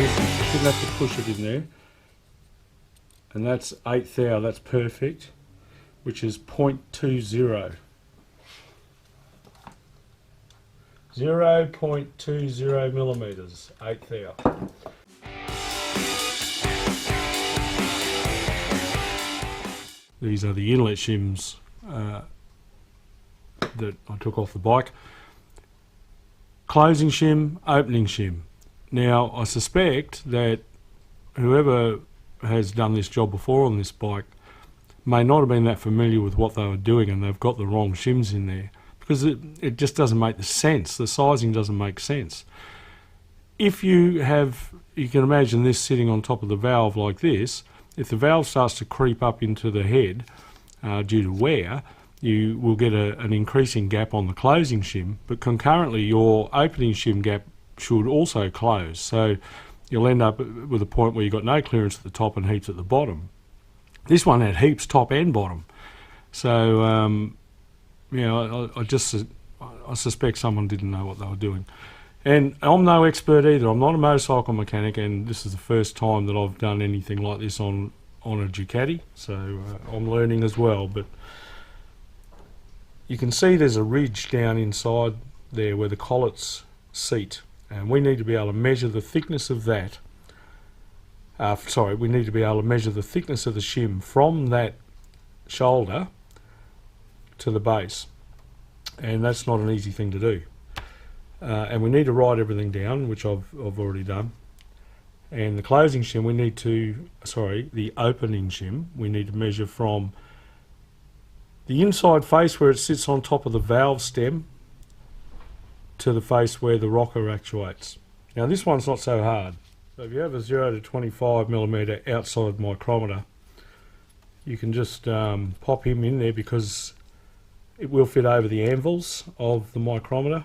distance. You shouldn't have to push it in there. And that's 1/8 thou, that's perfect, which is 0.20. 0.20 millimeters, 1/8 thou. These are the inlet shims that I took off the bike. Closing shim, opening shim. Now I suspect that whoever has done this job before on this bike may not have been that familiar with what they were doing, and they've got the wrong shims in there, because it just doesn't make the sense. The sizing doesn't make sense. If you can imagine this sitting on top of the valve like this. If the valve starts to creep up into the head due to wear, you will get an increasing gap on the closing shim, but concurrently your opening shim gap should also close. So you'll end up with a point where you've got no clearance at the top and heaps at the bottom. This one had heaps top and bottom. So, I suspect someone didn't know what they were doing. And I'm no expert either. I'm not a motorcycle mechanic, and this is the first time that I've done anything like this on a Ducati, so I'm learning as well. But you can see there's a ridge down inside there where the collets seat, and we need to be able to measure the thickness of that. We need to be able to measure the thickness of the shim from that shoulder to the base, and that's not an easy thing to do. And we need to write everything down, which I've already done. And the closing shim, the opening shim, we need to measure from the inside face where it sits on top of the valve stem to the face where the rocker actuates. Now this one's not so hard. So if you have a 0 to 25 millimeter outside micrometer, you can just pop him in there, because it will fit over the anvils of the micrometer.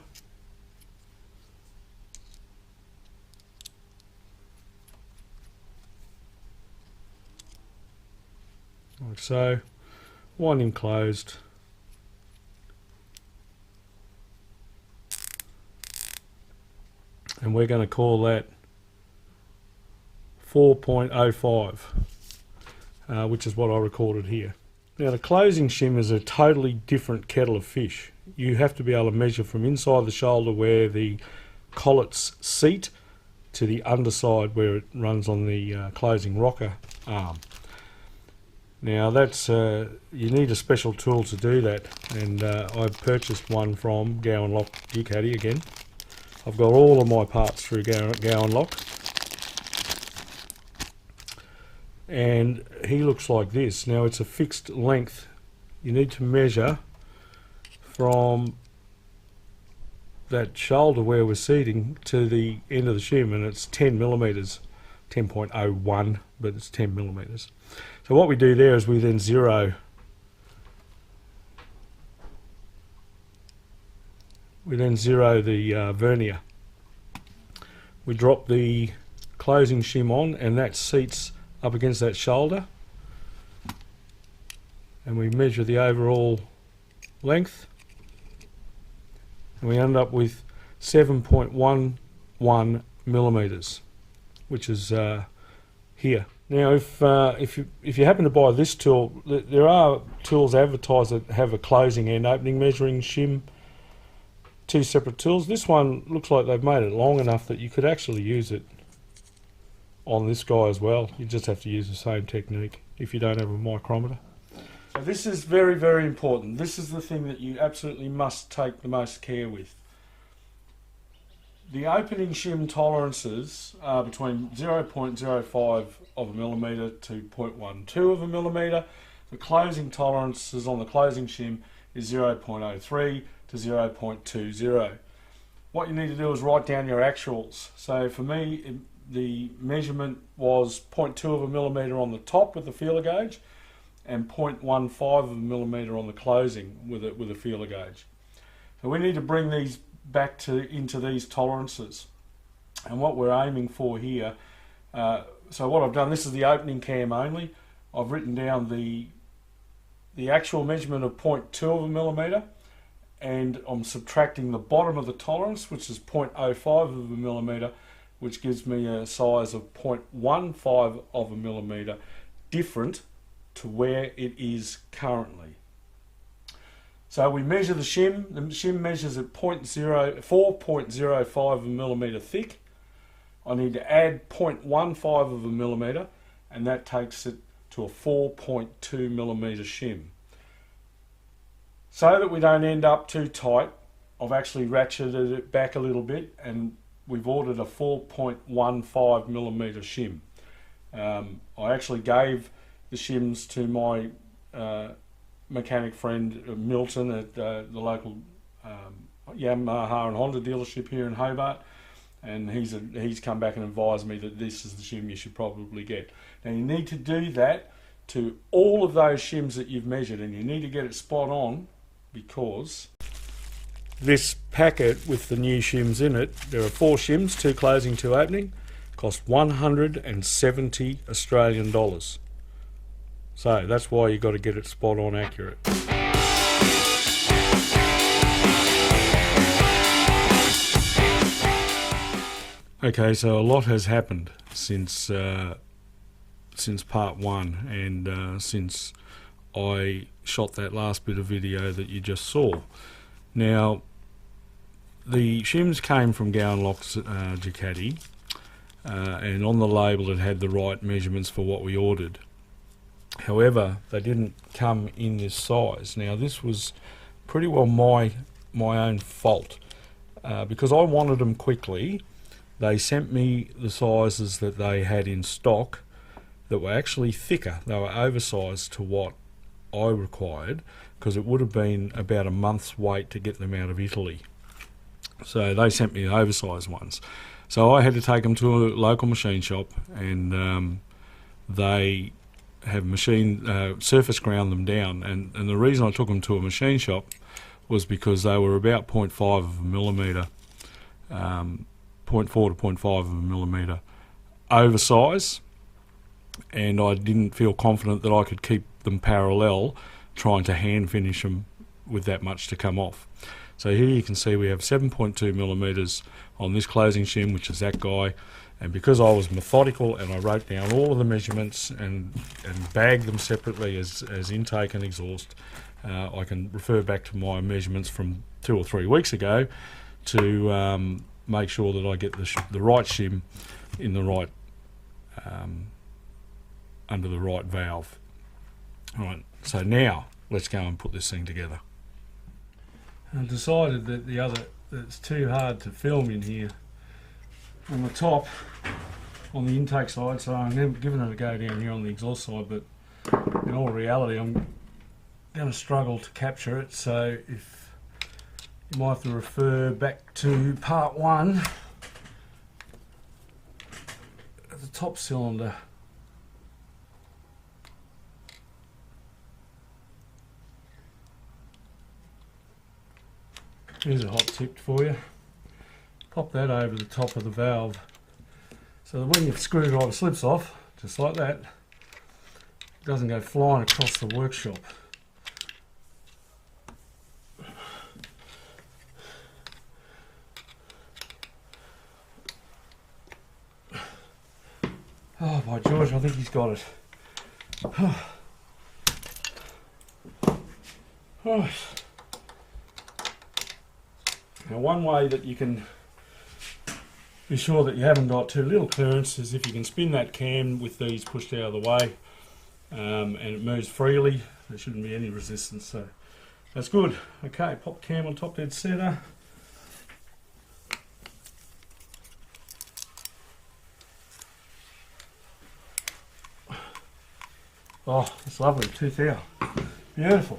Like so, one enclosed. And we're going to call that 4.05, which is what I recorded here. Now the closing shim is a totally different kettle of fish. You have to be able to measure from inside the shoulder where the collets seat to the underside where it runs on the closing rocker arm. Now that's you need a special tool to do that, and I purchased one from Gowan Lock Ducati again. I've got all of my parts through Gowan Lock, and he looks like this. Now it's a fixed length. You need to measure from that shoulder where we're seating to the end of the shim, and it's 10 millimeters, 10.01, but it's 10 millimeters. So what we do there is we then zero the vernier. We drop the closing shim on, and that seats up against that shoulder, and we measure the overall length, and we end up with 7.11 millimeters, which is here. Now if you happen to buy this tool, there are tools advertised that have a closing and opening measuring shim, two separate tools. This one looks like they've made it long enough that you could actually use it on this guy as well. You just have to use the same technique if you don't have a micrometer. So this is very, very important. This is the thing that you absolutely must take the most care with. The opening shim tolerances are between 0.05 of a millimeter to 0.12 of a millimeter. The closing tolerances on the closing shim is 0.03 to 0.20. What you need to do is write down your actuals. So for me, the measurement was 0.2 of a millimeter on the top with the feeler gauge, and 0.15 of a millimeter on the closing with a feeler gauge. So we need to bring these back into these tolerances, and what we're aiming for here. So what I've done, this is the opening cam only. I've written down the actual measurement of 0.2 of a millimeter, and I'm subtracting the bottom of the tolerance, which is 0.05 of a millimeter, which gives me a size of 0.15 of a millimetre different to where it is currently. So we measure the shim. The shim measures at 4.05 of a millimetre thick. I need to add 0.15 of a millimetre, and that takes it to a 4.2 millimetre shim. So that we don't end up too tight, I've actually ratcheted it back a little bit, and we've ordered a 4.15 millimetre shim. I actually gave the shims to my mechanic friend Milton at the local Yamaha and Honda dealership here in Hobart, and he's come back and advised me that this is the shim you should probably get. Now you need to do that to all of those shims that you've measured, and you need to get it spot on, because this packet with the new shims in it, there are 4 shims, 2 closing, 2 opening, cost 170 Australian dollars. So that's why you've got to get it spot on accurate. Okay, so a lot has happened since part 1, and since I shot that last bit of video that you just saw. Now, the shims came from Gowanlock's Ducati, and on the label it had the right measurements for what we ordered. However, they didn't come in this size. Now, this was pretty well my own fault, because I wanted them quickly. They sent me the sizes that they had in stock that were actually thicker. They were oversized to what I required, because it would have been about a month's wait to get them out of Italy. So they sent me the oversized ones. So I had to take them to a local machine shop, and they have surface ground them down. And the reason I took them to a machine shop was because they were about 0.5 of a millimetre, 0.4 to 0.5 of a millimetre oversize, and I didn't feel confident that I could keep them parallel trying to hand finish them with that much to come off. So here you can see we have 7.2 millimetres on this closing shim, which is that guy, and because I was methodical and I wrote down all of the measurements and bagged them separately as intake and exhaust, I can refer back to my measurements from 2 or 3 weeks ago to make sure that I get the right shim in the right under the right valve. Alright, so now let's go and put this thing together. I decided that that it's too hard to film in here on the top, on the intake side, so I'm giving it a go down here on the exhaust side, but in all reality I'm going to struggle to capture it, so if you might have to refer back to part 1 at the top cylinder. Here's a hot tip for you. Pop that over the top of the valve so that when your screwdriver slips off, just like that, it doesn't go flying across the workshop. Oh, by George, I think he's got it. Right. Now, one way that you can be sure that you haven't got too little clearance is if you can spin that cam with these pushed out of the way, and it moves freely. There shouldn't be any resistance, so that's good. Okay, pop cam on top dead center. Oh, it's lovely, tooth out. Beautiful.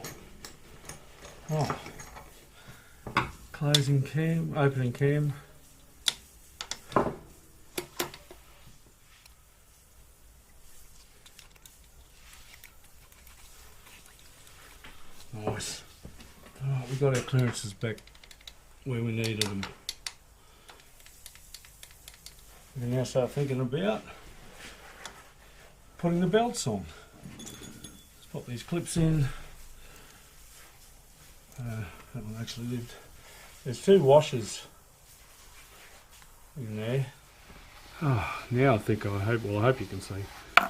Oh. Closing cam, opening cam. Nice. Alright, we've got our clearances back where we needed them. We can now start thinking about putting the belts on. Let's pop these clips in. That one actually lived. There's 2 washers in there. Now I think I hope you can see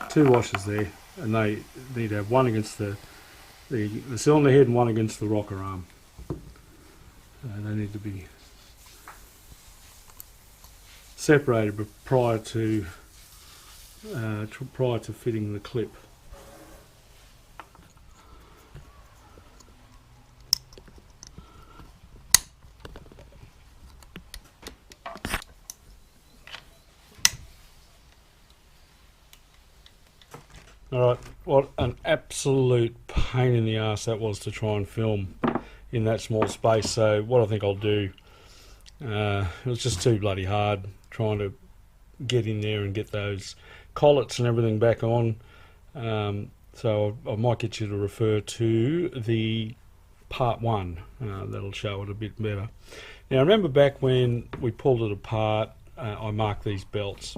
2 washers there, and they need to have one against the cylinder head and one against the rocker arm. They need to be separated, but prior to fitting the clip. Alright, what an absolute pain in the ass that was to try and film in that small space. So what I think I'll do, it was just too bloody hard trying to get in there and get those collets and everything back on. So I might get you to refer to the part 1, that'll show it a bit better. Now remember back when we pulled it apart, I marked these belts.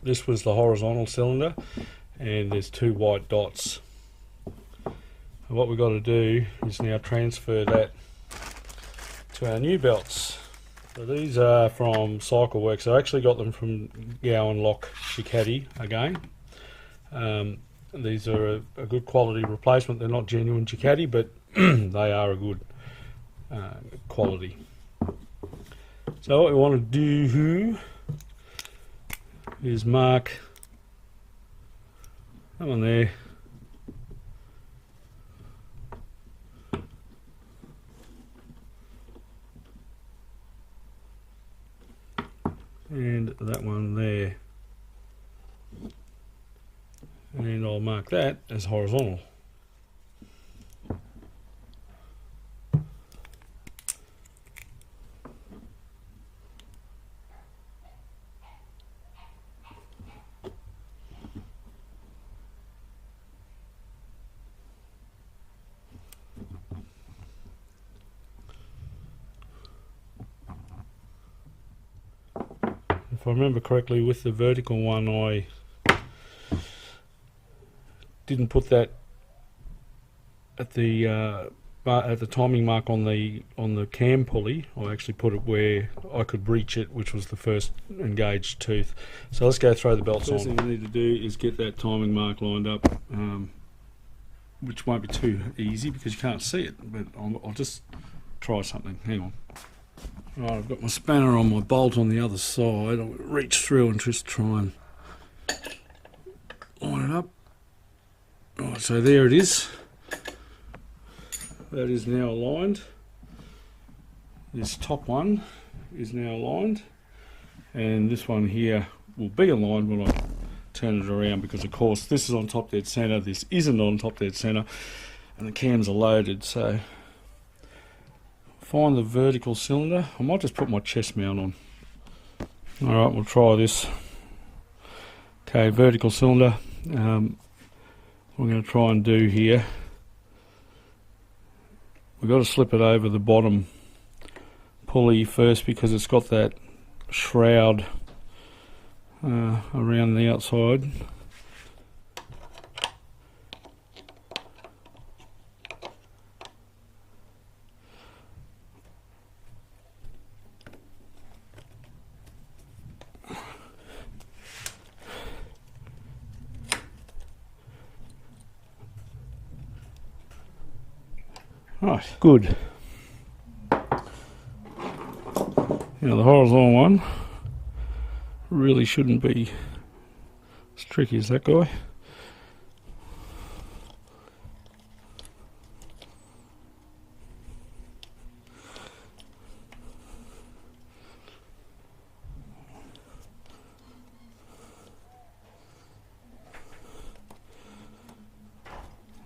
This was the horizontal cylinder, and there's 2 white dots. And what we've got to do is now transfer that to our new belts. So these are from Cycleworks. I actually got them from Gowan Lock Ducati again. These are a good quality replacement. They're not genuine Ducati, but they are a good quality. So what we want to do is mark that one there, and that one there, and I'll mark that as horizontal. If I remember correctly, with the vertical one, I didn't put that at the timing mark on the cam pulley. I actually put it where I could reach it, which was the first engaged tooth. So let's go throw the belts on. First thing we need to do is get that timing mark lined up, which won't be too easy because you can't see it, but I'll just try something. Hang on. Right, I've got my spanner on my bolt on the other side. I'll reach through and just try and line it up. Right, so there it is. That is now aligned. This top one is now aligned, and this one here will be aligned when I turn it around, because of course this is on top dead center, this isn't on top dead center, and the cams are loaded. So find the vertical cylinder. I might just put my chest mount on. Alright, we'll try this. Okay, vertical cylinder. What we're going to try and do here, we've got to slip it over the bottom pulley first, because it's got that shroud around the outside. Right, good. Now the horizontal one really shouldn't be as tricky as that guy.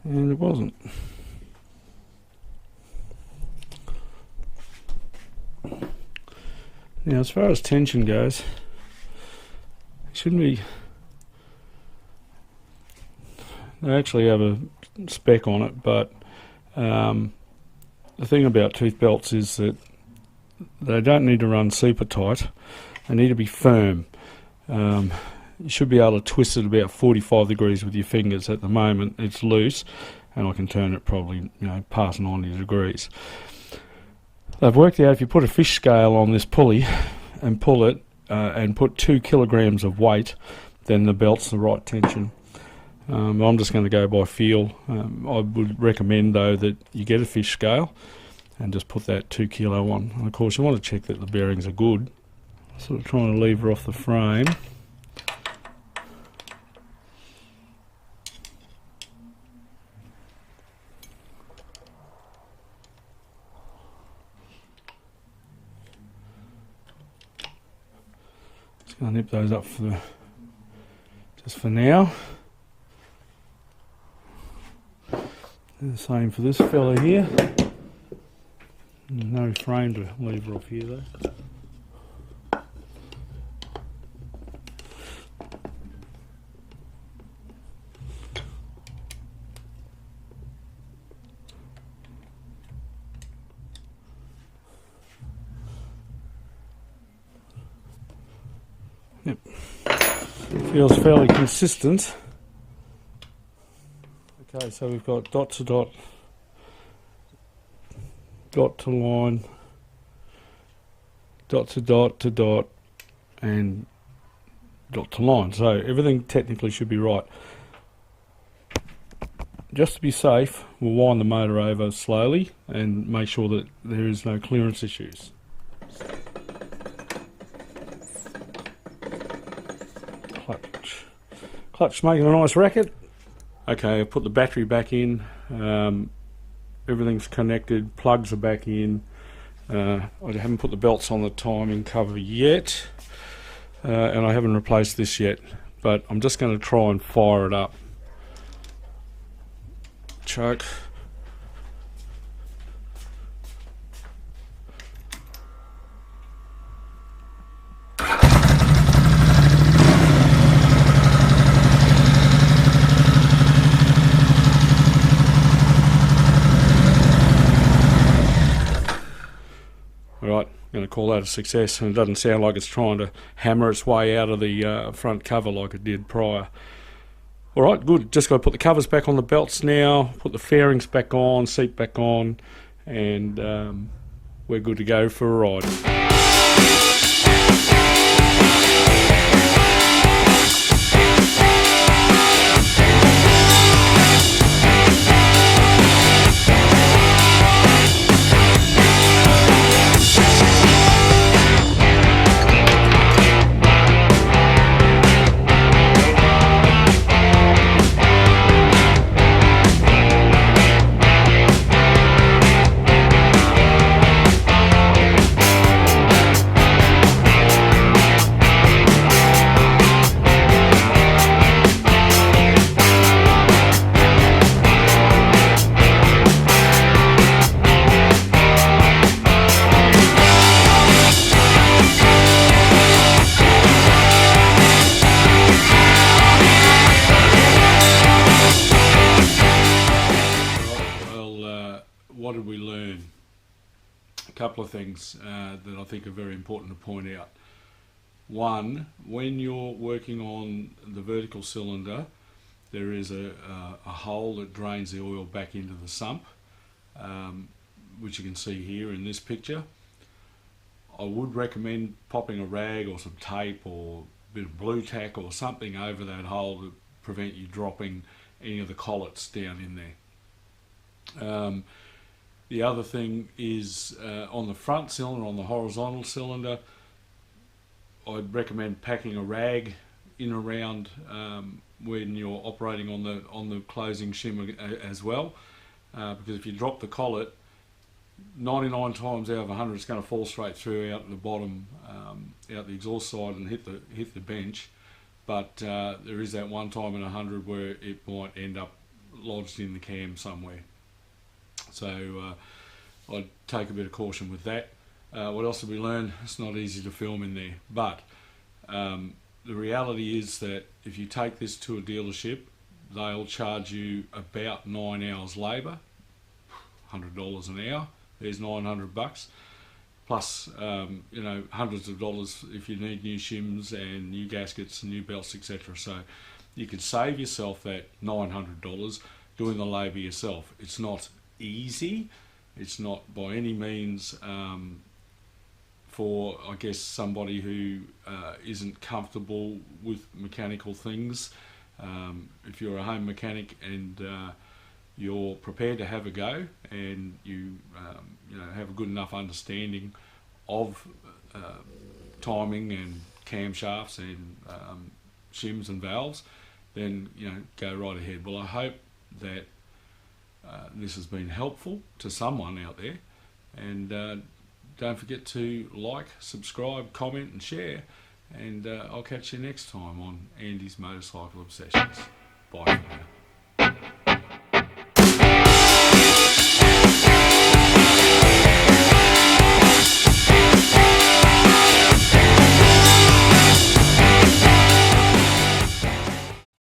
And it wasn't. Now, as far as tension goes, it shouldn't be. They actually have a spec on it, but the thing about tooth belts is that they don't need to run super tight. They need to be firm. You should be able to twist it about 45 degrees with your fingers. At the moment, it's loose, and I can turn it probably, past 90 degrees. They've worked out if you put a fish scale on this pulley and pull it, and put 2 kilograms of weight, then the belt's the right tension. I'm just going to go by feel. I would recommend though that you get a fish scale and just put that 2 kilo on. And of course you want to check that the bearings are good. Sort of trying to lever off the frame. Just going to nip those up just for now. And the same for this fella here. No frame to lever off here though. Yep. Feels fairly consistent. Okay, so we've got dot to dot, dot to line, dot to dot to dot, and dot to line. So everything technically should be right. Just to be safe, we'll wind the motor over slowly and make sure that there is no clearance issues. Clutch making a nice racket. Okay, I put the battery back in, everything's connected, plugs are back in. I haven't put the belts on the timing cover yet, and I haven't replaced this yet, but I'm just going to try and fire it up. Choke. Alright, I'm going to call that a success, and it doesn't sound like it's trying to hammer its way out of the front cover like it did prior. Alright, good. Just got to put the covers back on the belts now, put the fairings back on, seat back on, and we're good to go for a ride. What did we learn? A couple of things that I think are very important to point out. One, when you're working on the vertical cylinder, there is a hole that drains the oil back into the sump, which you can see here in this picture. I would recommend popping a rag or some tape or a bit of blue tack or something over that hole to prevent you dropping any of the collets down in there. The other thing is on the front cylinder, on the horizontal cylinder, I'd recommend packing a rag in around when you're operating on the closing shim as well, because if you drop the collet, 99 times out of 100 it's going to fall straight through out the bottom, out the exhaust side and hit the bench. But there is that one time in 100 where it might end up lodged in the cam somewhere. So I'd take a bit of caution with that. What else did we learn? It's not easy to film in there, but the reality is that if you take this to a dealership, they'll charge you about 9 hours labour, $100 an hour. There's $900, plus you know, hundreds of dollars if you need new shims and new gaskets and new belts, etc. So you could save yourself that $900 doing the labour yourself. It's not easy, it's not by any means for, I guess, somebody who isn't comfortable with mechanical things. If you're a home mechanic and you're prepared to have a go, and you have a good enough understanding of timing and camshafts and shims and valves, then go right ahead. Well, I hope that this has been helpful to someone out there, and don't forget to like, subscribe, comment and share, and I'll catch you next time on Andy's Motorcycle Obsessions. Bye for now.